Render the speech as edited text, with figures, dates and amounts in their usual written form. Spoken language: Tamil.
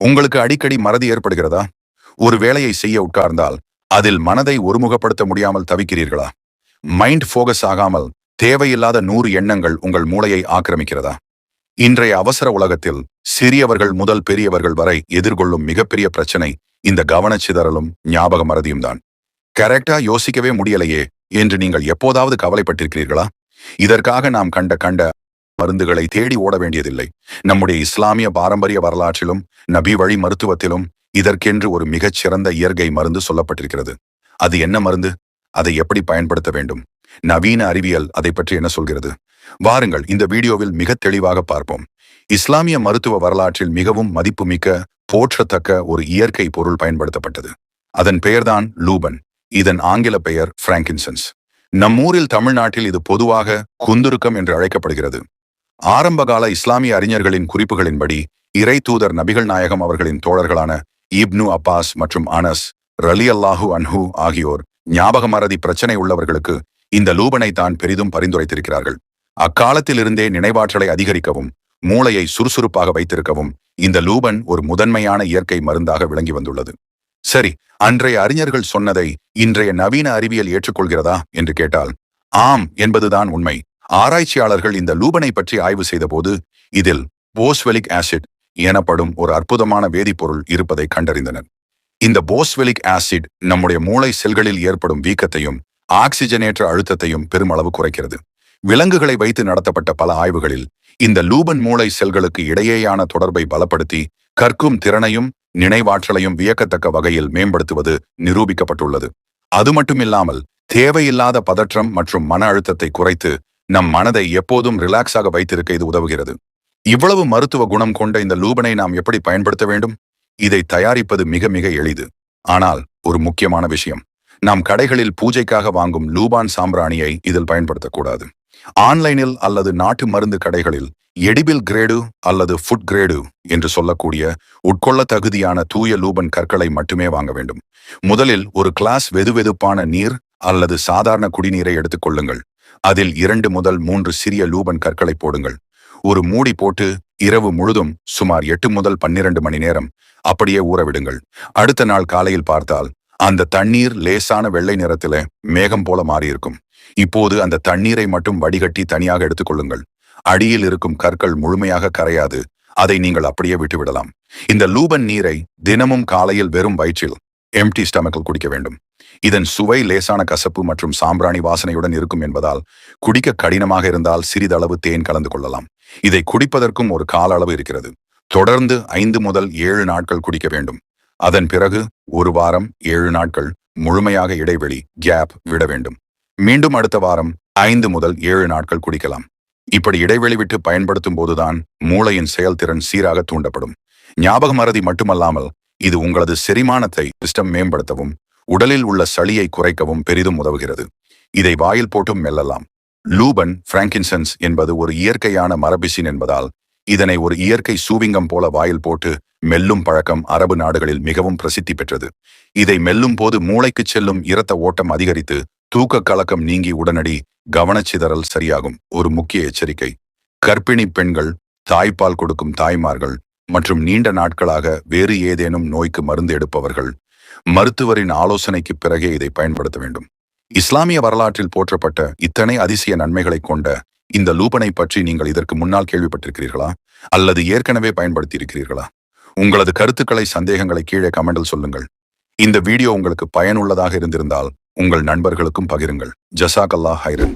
உங்களுக்கு அடிக்கடி மறதி ஏற்படுகிறதா? ஒரு வேலையை செய்ய உட்கார்ந்தால் அதில் மனதை ஒருமுகப்படுத்த முடியாமல் தவிக்கிறீர்களா? மைண்ட் ஃபோகஸ் ஆகாமல் தேவையில்லாத 100 எண்ணங்கள் உங்கள் மூளையை ஆக்கிரமிக்கிறதா? இன்றைய அவசர உலகத்தில் சிறியவர்கள் முதல் பெரியவர்கள் வரை எதிர்கொள்ளும் மிகப்பெரிய பிரச்சனை இந்த கவனச்சிதறலும் ஞாபக மறதியும் தான். கரெக்டா யோசிக்கவே முடியலையே என்று நீங்கள் எப்போதாவது கவலைப்பட்டிருக்கிறீர்களா? இதற்காக நாம் கண்ட மருந்துகளை தேடி ஓட வேண்டியதில்லை. நம்முடைய இஸ்லாமிய பாரம்பரிய வரலாற்றிலும் நபி வழி மருத்துவத்திலும் இதற்கென்று ஒரு மிகச்சிறந்த இயற்கை மருந்து சொல்லப்பட்டிருக்கிறது. அது என்ன மருந்து? அதை எப்படி பயன்படுத்த வேண்டும்? நவீன அறிவியல் அதை பற்றி என்ன சொல்கிறது? வாருங்கள் இந்த வீடியோவில் மிக தெளிவாக பார்ப்போம். இஸ்லாமிய மருத்துவ வரலாற்றில் மிகவும் மதிப்புமிக்க போற்றத்தக்க ஒரு இயற்கை பொருள் பயன்படுத்தப்பட்டது. அதன் பெயர்தான் லூபன். இதன் ஆங்கில பெயர் பிராங்கின்சன்ஸ். நம்மூரில் தமிழ்நாட்டில் இது பொதுவாக குந்துருக்கம் என்று அழைக்கப்படுகிறது. ஆரம்பகால இஸ்லாமிய அறிஞர்களின் குறிப்புகளின்படி இறை தூதர் நபிகள் நாயகம் அவர்களின் தோழர்களான இப்னு அப்பாஸ் மற்றும் அனஸ் ரலியல்லாஹு அன்ஹு ஆகியோர் ஞாபக மறதி பிரச்சனை உள்ளவர்களுக்கு இந்த லூபனை தான் பெரிதும் பரிந்துரைத்திருக்கிறார்கள். அக்காலத்திலிருந்தே நினைவாற்றலை அதிகரிக்கவும் மூளையை சுறுசுறுப்பாக வைத்திருக்கவும் இந்த லூபன் ஒரு முதன்மையான இயற்கை மருந்தாக விளங்கி வந்துள்ளது. சரி, அன்றைய அறிஞர்கள் சொன்னதை இன்றைய நவீன அறிவியல் ஏற்றுக்கொள்கிறதா என்று கேட்டால் ஆம் என்பதுதான் உண்மை. ஆராய்ச்சியாளர்கள் இந்த லூபனை பற்றி ஆய்வு செய்தபோது இதில் போஸ்வெலிக் ஆசிட் எனப்படும் ஒரு அற்புதமான வேதிப்பொருள் இருப்பதை கண்டறிந்தனர். இந்த போஸ்வெலிக் ஆசிட் நம்முடைய மூளை செல்களில் ஏற்படும் வீக்கத்தையும் ஆக்சிஜனேற்ற அழுத்தத்தையும் பெருமளவு குறைக்கிறது. விலங்குகளை வைத்து நடத்தப்பட்ட பல ஆய்வுகளில் இந்த லூபன் மூளை செல்களுக்கு இடையேயான தொடர்பை பலப்படுத்தி கற்கும் திறனையும் நினைவாற்றலையும் வியக்கத்தக்க வகையில் மேம்படுத்துவது நிரூபிக்கப்பட்டுள்ளது. அது மட்டுமில்லாமல் தேவையில்லாத பதற்றம் மற்றும் மன அழுத்தத்தை குறைத்து நம் மனதை எப்போதும் ரிலாக்ஸாக வைத்திருக்க இது உதவுகிறது. இவ்வளவு மருத்துவ குணம் கொண்ட இந்த லூபனை நாம் எப்படி பயன்படுத்த வேண்டும்? இதை தயாரிப்பது மிக மிக எளிது. ஆனால் ஒரு முக்கியமான விஷயம், நாம் கடைகளில் பூஜைக்காக வாங்கும் லூபான் சாம்பிராணியை இதில் பயன்படுத்தக்கூடாது. ஆன்லைனில் அல்லது நாட்டு மருந்து கடைகளில் எடிபிள் கிரேடு அல்லது ஃபுட் கிரேடு என்று சொல்லக்கூடிய உட்கொள்ள தகுதியான தூய லூபன் கற்களை மட்டுமே வாங்க வேண்டும். முதலில் ஒரு கிளாஸ் வெதுவெதுப்பான நீர் அல்லது சாதாரண குடிநீரை எடுத்துக்கொள்ளுங்கள். அதில் 2 முதல் 3 சிறிய லூபன் கற்களை போடுங்கள். ஒரு மூடி போட்டு இரவு முழுதும் சுமார் 8 முதல் 12 மணி நேரம் அப்படியே ஊறவிடுங்கள். அடுத்த நாள் காலையில் பார்த்தால் அந்த தண்ணீர் லேசான வெள்ளை நிறத்தில மேகம் போல மாறியிருக்கும். இப்போது அந்த தண்ணீரை மட்டும் வடிகட்டி தனியாக எடுத்துக்கொள்ளுங்கள். அடியில் இருக்கும் கற்கள் முழுமையாக கரையாது. அதை நீங்கள் அப்படியே விட்டுவிடலாம். இந்த லூபன் நீரை தினமும் காலையில் வெறும் வயிற்றில் எம்டி ஸ்டமக்கில் குடிக்க வேண்டும். இதன் சுவை லேசான கசப்பு மற்றும் சாம்பிராணி வாசனையுடன் இருக்கும் என்பதால் குடிக்க கடினமாக இருந்தால் சிறிதளவு தேன் கலந்து கொள்ளலாம். இதை குடிப்பதற்கும் ஒரு கால அளவு இருக்கிறது. தொடர்ந்து 5 முதல் 7 நாட்கள் குடிக்க வேண்டும். அதன் பிறகு 1 வாரம் 7 நாட்கள் முழுமையாக இடைவெளி கேப் விட வேண்டும். மீண்டும் அடுத்த வாரம் 5 முதல் 7 நாட்கள் குடிக்கலாம். இப்படி இடைவெளி விட்டு பயன்படுத்தும் போதுதான் மூளையின் செயல்திறன் சீராக தூண்டப்படும். ஞாபக மறதி மட்டுமல்லாமல் இது உங்களது செரிமானத்தை சிஸ்டம் மேம்படுத்தவும் உடலில் உள்ள சளியை குறைக்கவும் பெரிதும் உதவுகிறது. இதை வாயில் போட்டும் மெல்லலாம். லூபன் பிராங்கின்சன்ஸ் என்பது ஒரு இயற்கையான மரபிசின் என்பதால் இதனை ஒரு இயற்கை சூவிங்கம் போல வாயில் போட்டு மெல்லும் பழக்கம் அரபு நாடுகளில் மிகவும் பிரசித்தி பெற்றது. இதை மெல்லும் போது மூளைக்கு செல்லும் இரத்த ஓட்டம் அதிகரித்து தூக்க கலக்கம் நீங்கி உடனடி கவனச்சிதறல் சரியாகும். ஒரு முக்கிய எச்சரிக்கை: கர்ப்பிணி பெண்கள், தாய்ப்பால் கொடுக்கும் தாய்மார்கள் மற்றும் நீண்ட நாட்களாக வேறு ஏதேனும் நோய்க்கு மருந்து எடுப்பவர்கள் மருத்துவரின் ஆலோசனைக்கு பிறகே இதை பயன்படுத்த வேண்டும். இஸ்லாமிய வரலாற்றில் போற்றப்பட்ட இத்தனை அதிசய நன்மைகளை கொண்ட இந்த லூபனை பற்றி நீங்கள் இதற்கு முன்னால் கேள்விப்பட்டிருக்கிறீர்களா? அல்லது ஏற்கனவே பயன்படுத்தி இருக்கிறீர்களா? உங்களது கருத்துக்களை, சந்தேகங்களை கீழே கமெண்டில் சொல்லுங்கள். இந்த வீடியோ உங்களுக்கு பயனுள்ளதாக இருந்திருந்தால் உங்கள் நண்பர்களுக்கும் பகிருங்கள். ஜஸாக் அல்லாஹ் ஹைரன்.